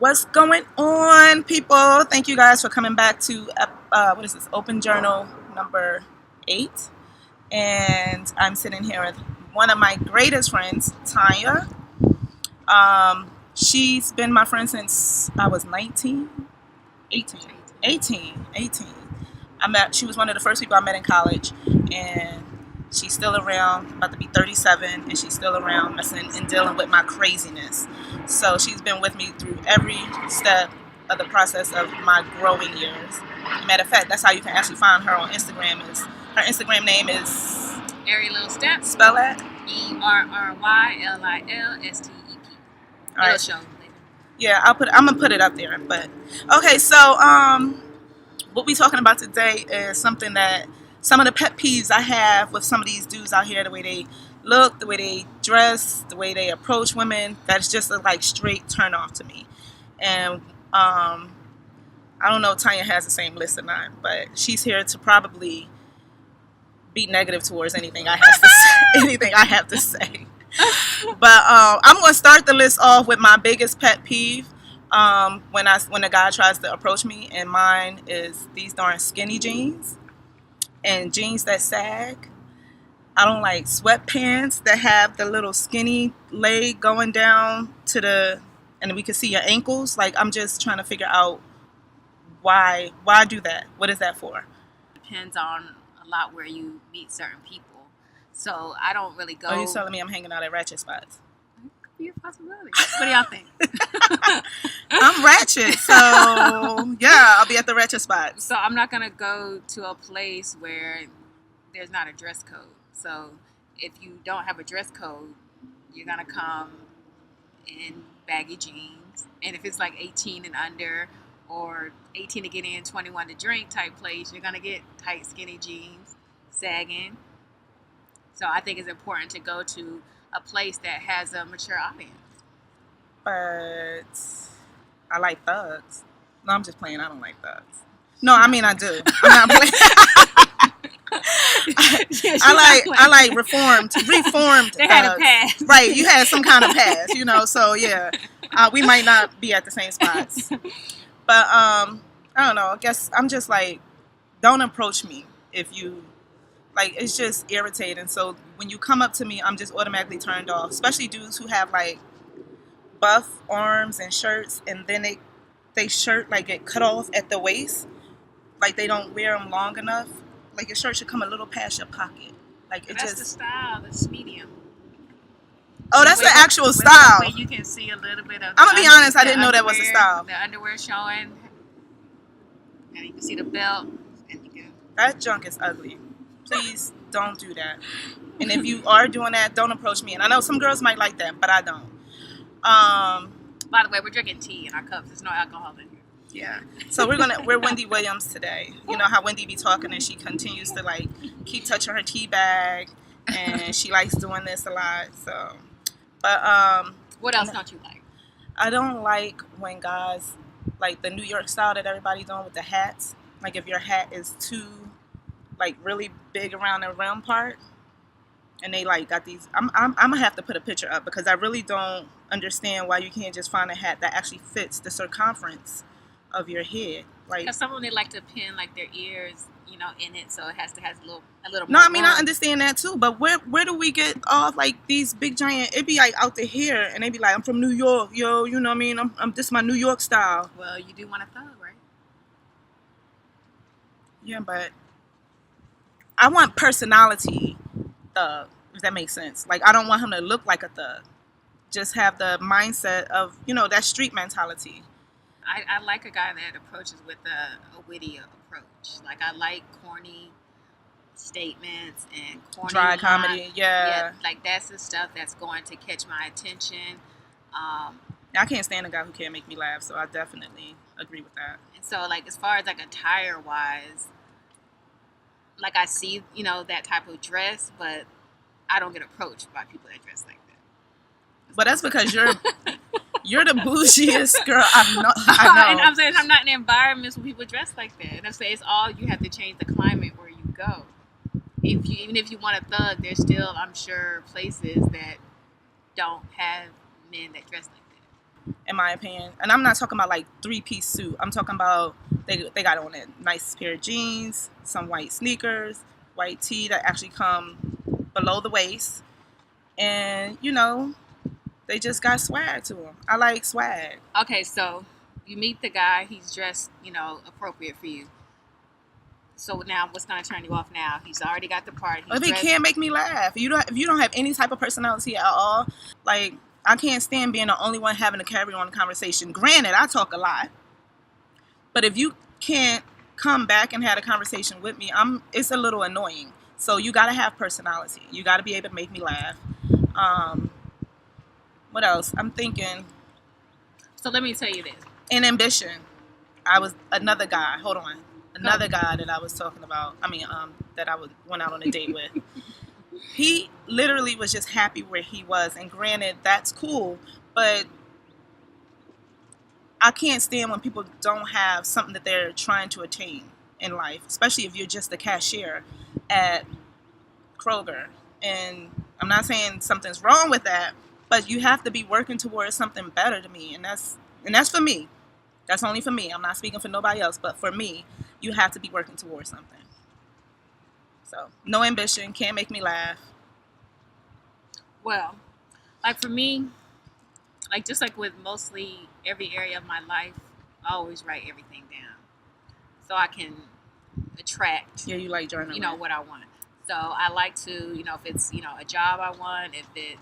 What's going on, people? Thank you guys for coming back to what is this? Open Journal number 8, and I'm sitting here with one of my greatest friends, Tanya. She's been my friend since I was 19, 18. She was one of the first people I met in college, and she's still around, about to be 37, and she's still around messing and dealing with my craziness. So she's been with me through every step of the process of my growing years. Matter of fact, that's how you can actually find her on Instagram. Her Instagram name is Airy Little Steps. Spell that. ERRYLILSTEP. All right. It'll show later. Yeah, I'm gonna put it up there. But okay, so what we talking about today is something that some of the pet peeves I have with some of these dudes out here, the way they look, the way they dress, the way they approach women. That's just a like straight turn off to me. And I don't know if Tanya has the same list or not, but she's here to probably be negative towards anything I have to say. Anything I have to say. But I'm gonna start the list off with my biggest pet peeve. When a guy tries to approach me, and mine is these darn skinny jeans and jeans that sag. I don't like sweatpants that have the little skinny leg going down to and we can see your ankles. Like, I'm just trying to figure out why do that? What is that for? Depends on a lot where you meet certain people. So I don't really go. Oh, you telling me I'm hanging out at ratchet spots? Could be a possibility. What do y'all think? I'm ratchet, so yeah, I'll be at the ratchet spots. So I'm not gonna go to a place where there's not a dress code. So if you don't have a dress code, you're gonna come in baggy jeans. And if it's like 18 and under, or 18 to get in, 21 to drink type place, you're gonna get tight, skinny jeans, sagging. So I think it's important to go to a place that has a mature audience. But I like thugs. No, I'm just playing. I don't like thugs. No, I mean I do. I'm not playing. I like reformed. They had a pass. Right, you had some kind of pass, so yeah. We might not be at the same spots. But I don't know. I guess I'm just like, don't approach me if you like. It's just irritating. So when you come up to me, I'm just automatically turned off. Especially dudes who have like buff arms and shirts, and then they shirt like get cut off at the waist, like they don't wear them long enough. Like your shirt should come a little past your pocket. Like that's the style. That's medium. Oh, that's the actual style. Where you can see a little bit of. I'm gonna be honest. I didn't know that was a style. The underwear showing, and you can see the belt, and you can. That junk is ugly. Please don't do that. And if you are doing that, don't approach me. And I know some girls might like that, but I don't. By the way, we're drinking tea in our cups. There's no alcohol in here. Yeah. So we're Wendy Williams today. You know how Wendy be talking and she continues to like keep touching her tea bag, and she likes doing this a lot. So, but what else don't you like? I don't like when guys like the New York style that everybody's doing with the hats. Like if your hat is too like really big around the rim part, and they like got these. I'm gonna have to put a picture up because I really don't understand why you can't just find a hat that actually fits the circumference of your head. Like, because some of them, they like to pin like their ears, in it, so it has a little. No, more I mean room. I understand that too, but where do we get off like these big giant? It be like out the here, and they be like, I'm from New York, yo. You know what I mean? I'm this is my New York style. Well, you do want a thug, right? Yeah, but I want personality thug. If that makes sense. Like I don't want him to look like a thug. Just have the mindset of that street mentality. I like a guy that approaches with a witty approach. Like I like corny statements and corny dry comedy. Yeah, like that's the stuff that's going to catch my attention. I can't stand a guy who can't make me laugh, so I definitely agree with that. And so, like as far as like attire wise, like I see that type of dress, but I don't get approached by people that dress like that. But that's because you're the bougiest girl I know. And I'm saying I'm not in environments where people dress like that. And I'm saying it's all you have to change the climate where you go. Even if you want a thug, there's still, I'm sure, places that don't have men that dress like that. in my opinion. And I'm not talking about like 3-piece suit. I'm talking about they got on a nice pair of jeans, some white sneakers, white tee that actually come below the waist, and they just got swag to them. I like swag. Okay, so you meet the guy, he's dressed, appropriate for you. So now, what's going to turn you off now? He's already got the part. If he can't make me laugh, if you don't have any type of personality at all, like I can't stand being the only one having to carry on a conversation. Granted, I talk a lot, but if you can't come back and have a conversation with me, it's a little annoying. So you got to have personality. You got to be able to make me laugh. What else? I'm thinking. So let me tell you this. In ambition, I was another guy. Hold on. Another guy that I was talking about. That I went out on a date with. He literally was just happy where he was, and granted, that's cool, but I can't stand when people don't have something that they're trying to attain in life, especially if you're just a cashier at Kroger. And I'm not saying something's wrong with that, but you have to be working towards something better to me, and that's for me. That's only for me. I'm not speaking for nobody else, but for me, you have to be working towards something. So, no ambition, can't make me laugh. Well, like for me, like just like with mostly every area of my life, I always write everything down so I can attract. Yeah, you like journaling. What I want. So I like to, if it's a job I want, if it's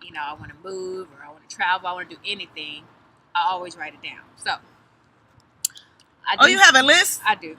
I want to move or I want to travel, I want to do anything, I always write it down. So. You have a list? I do.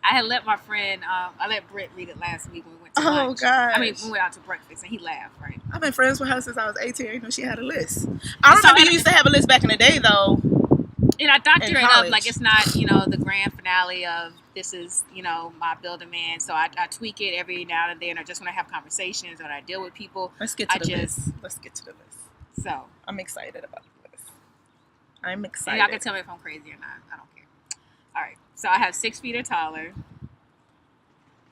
I had let my friend, I let Britt read it last week when we went to lunch. God! We went out to breakfast and he laughed, right? I've been friends with her since I was 18. I didn't know she had a list. I remember you used to have a list back in the day, though. And I doctor it up like it's not, the grand finale of this is, my building man. So I tweak it every now and then, or just when I have conversations or I deal with people. Let's get to the list. So I'm excited about the list. I'm excited. And y'all can tell me if I'm crazy or not. I don't care. All right. So I have 6 feet or taller.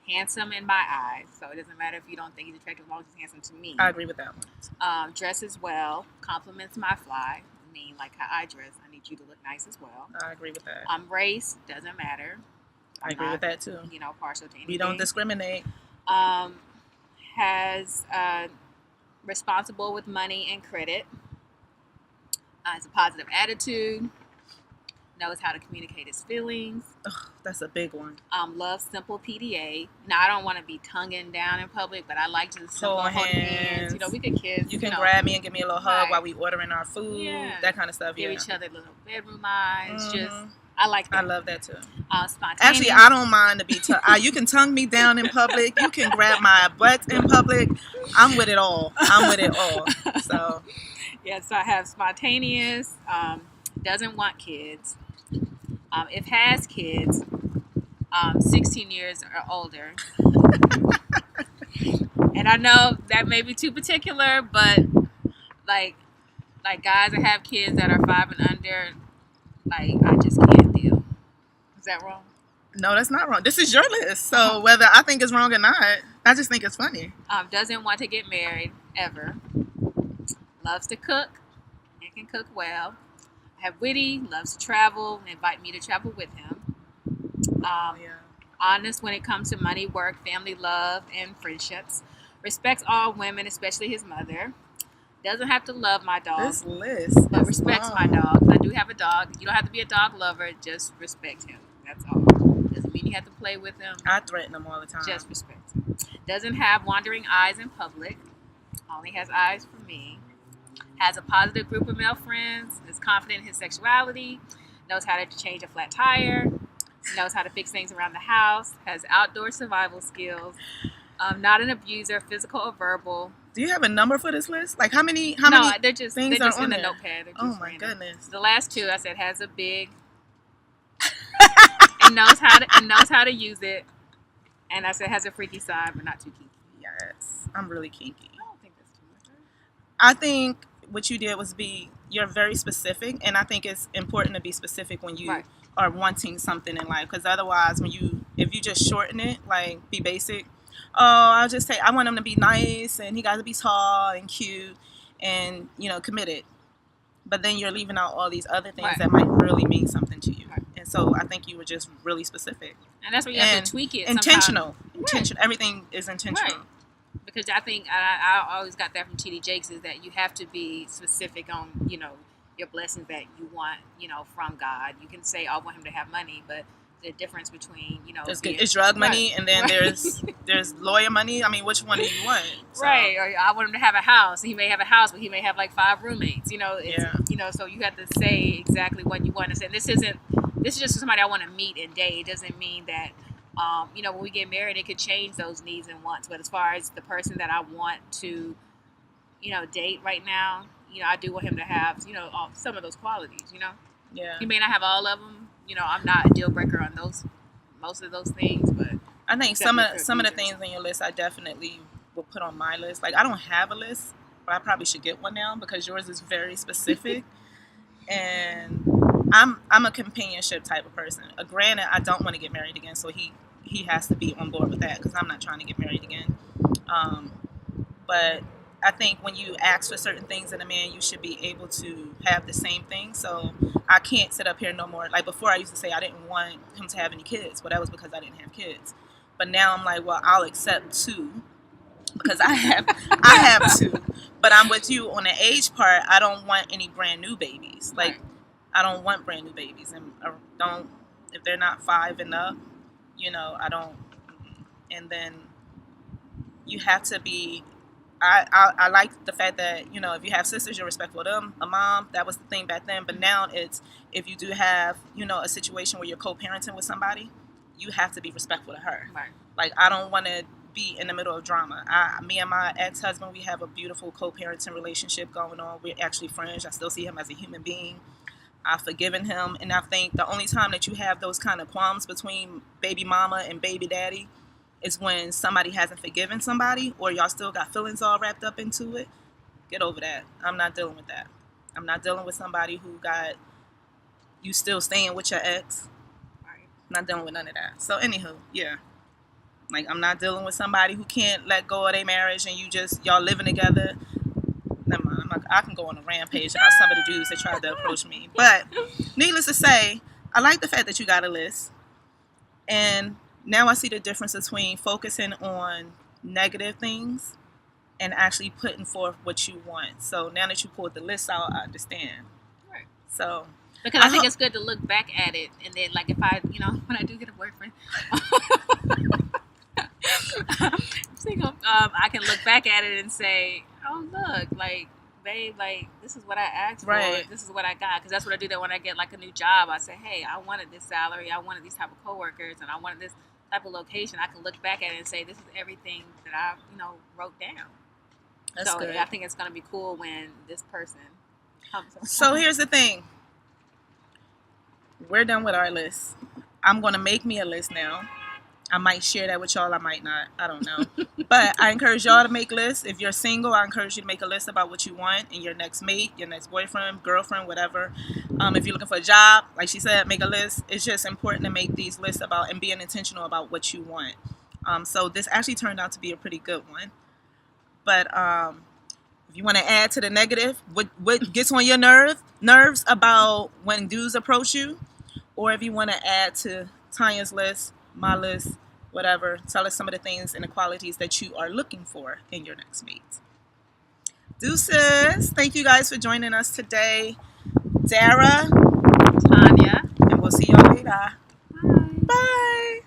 Handsome in my eyes. So it doesn't matter if you don't think he's attractive as long as he's handsome to me. I agree with that one. Dresses well. Compliments my fly. I mean, like how I dress. I need you to look nice as well. I agree with that. Race doesn't matter. I agree with that too. Partial to anything. We don't discriminate. Has responsible with money and credit. Has a positive attitude. Knows how to communicate his feelings. Ugh, that's a big one. Loves simple PDA. Now, I don't want to be tonguing down in public, but I like to hold hands. We could kiss. You can grab me and give me a little hug while we ordering our food. Yeah. That kind of stuff. Give each other little bedroom eyes. Mm-hmm. I like that. I love that too. Spontaneous. Actually, I don't mind to be you can tongue me down in public. You can grab my butt in public. I'm with it all. So. Yeah, so I have spontaneous. Doesn't want kids. If has kids, 16 years or older. And I know that may be too particular, but like guys that have kids that are 5 and under, I just can't deal. Is that wrong? No, that's not wrong. This is your list, so whether I think it's wrong or not, I just think it's funny. Doesn't want to get married ever. Loves to cook and can cook well. Have witty, loves to travel, invite me to travel with him. Honest when it comes to money, work, family, love, and friendships. Respects all women, especially his mother. Doesn't have to love my dog. This list, but respects my dog. I do have a dog. You don't have to be a dog lover. Just respect him. That's all. Doesn't mean you have to play with him. I threaten him all the time. Just respect him. Doesn't have wandering eyes in public. Only has eyes for me. Has a positive group of male friends, is confident in his sexuality, knows how to change a flat tire, knows how to fix things around the house, has outdoor survival skills, not an abuser, physical or verbal. Do you have a number for this list? Like how many No, they're just things in on the there? notepad. Oh my goodness. The last 2 I said has a big and knows how to use it. And I said has a freaky side, but not too kinky. Yes. I'm really kinky. I don't think that's too much. I think what you did was you're very specific, and I think it's important to be specific when you are wanting something in life, because otherwise if you just shorten it, like be basic, I'll just say I want him to be nice and he got to be tall and cute and committed. but then you're leaving out all these other things Right. that might really mean something to you. Right. And so I think you were just really specific. And that's where you have to tweak it. Intentional. Sometimes. Intentional. Everything is intentional. Right. Because I think I always got that from TD Jakes, is that you have to be specific on, you know, your blessings that you want, you know, from God. You can say, "I want him to have money," but the difference between, you know, it's drug money, right. and then there's lawyer money. I mean, which one do you want? So. Right. Or I want him to have a house. He may have a house, but he may have like 5 roommates. You know, Yeah. You know, so you have to say exactly what you want to say. And this is just somebody I want to meet and date. It doesn't mean that. You know, when we get married, it could change those needs and wants. But as far as the person that I want to, you know, date right now, you know, I do want him to have, you know, some of those qualities. You know, Yeah. He may not have all of them. You know, I'm not a deal breaker on most of those things, but I think some of the things on your list I definitely will put on my list. Like, I don't have a list, but I probably should get one now because yours is very specific. And I'm a companionship type of person. Granted, I don't want to get married again, so he has to be on board with that because I'm not trying to get married again. But I think when you ask for certain things in a man, you should be able to have the same thing. So I can't sit up here no more. Like before, I used to say I didn't want him to have any kids, but that was because I didn't have kids. But now I'm like, well, I'll accept 2 because I have 2. But I'm with you on the age part. I don't want any brand new babies. Like, right. I don't want brand new babies, and don't if they're not 5 and up. You know, I don't. And then you have to be. I like the fact that, you know, if you have sisters, you're respectful of them. A mom, that was the thing back then. But now it's, if you do have, you know, a situation where you're co-parenting with somebody, you have to be respectful to her. Right. Like, I don't want to be in the middle of drama. Me and my ex-husband, we have a beautiful co-parenting relationship going on. We're actually friends. I still see him as a human being. I've forgiven him. And I think the only time that you have those kind of qualms between baby mama and baby daddy is when somebody hasn't forgiven somebody, or y'all still got feelings all wrapped up into it. Get over that. I'm not dealing with that. I'm not dealing with somebody who got you still staying with your ex. Right. Not dealing with none of that. So anywho, yeah. Like, I'm not dealing with somebody who can't let go of their marriage and y'all living together. Never mind. I can go on a rampage about some of the dudes that tried to approach me. But needless to say, I like the fact that you got a list. And now I see the difference between focusing on negative things and actually putting forth what you want. So now that you pulled the list out, I understand. Right. So because I think it's good to look back at it, and then, like, if I, you know, when I do get a boyfriend, I can look back at it and say, oh, look, like, babe, like, this is what I asked for. This is what I got. Because that's what I do. That when I get like a new job, I say, hey, I wanted this salary, I wanted these type of coworkers, and I wanted this type of location. I can look back at it and say, this is everything that I, you know, wrote down. That's good. I think it's going to be cool when this person comes. So here's the thing. We're done with our list. I'm going to make me a list now. I might share that with y'all. I might not. I don't know. But I encourage y'all to make lists. If you're single, I encourage you to make a list about what you want in your next mate, your next boyfriend, girlfriend, whatever. If you're looking for a job, like she said, make a list. It's just important to make these lists about and being intentional about what you want. So this actually turned out to be a pretty good one. But if you want to add to the negative, what gets on your nerves about when dudes approach you, or if you want to add to Tanya's list, my list, whatever, tell us some of the things and the qualities that you are looking for in your next mate. Deuces. Thank you guys for joining us today. Dara, Tanya, and we'll see y'all later. bye. Bye.